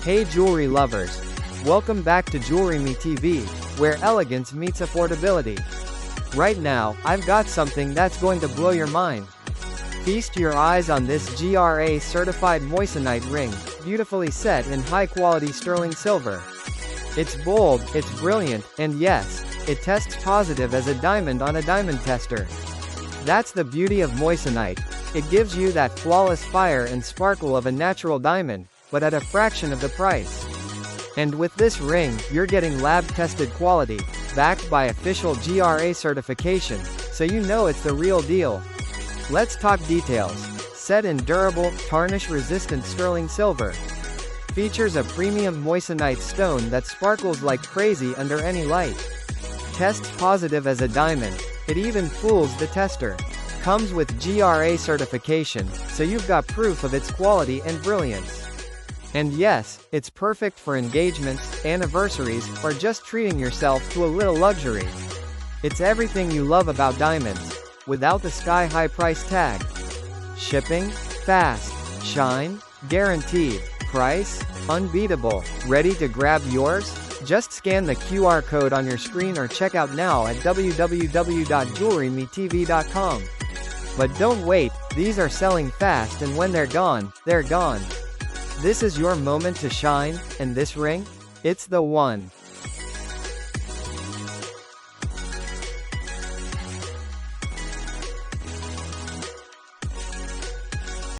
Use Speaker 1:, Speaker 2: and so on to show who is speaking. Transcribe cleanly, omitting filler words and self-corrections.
Speaker 1: Hey jewelry lovers! Welcome back to JewelryMeTV, where elegance meets affordability. Right now, I've got something that's going to blow your mind. Feast your eyes on this GRA certified moissanite ring, beautifully set in high-quality sterling silver. It's bold, it's brilliant, and yes, it tests positive as a diamond on a diamond tester. That's the beauty of moissanite. It gives you that flawless fire and sparkle of a natural diamond, but at a fraction of the price. And with this ring, you're getting lab-tested quality, backed by official GRA certification, so you know it's the real deal. Let's talk details. Set in durable, tarnish-resistant sterling silver. Features a premium moissanite stone that sparkles like crazy under any light. Tests positive as a diamond. It even fools the tester. Comes with GRA certification, so you've got proof of its quality and brilliance. And yes, it's perfect for engagements, anniversaries, or just treating yourself to a little luxury. It's everything you love about diamonds, without the sky-high price tag. Shipping? Fast. Shine? Guaranteed. Price? Unbeatable. Ready to grab yours? Just scan the QR code on your screen or check out now at www.JewelryMeTV.com. But don't wait, these are selling fast, and when they're gone, they're gone. This is your moment to shine, and this ring? It's the one.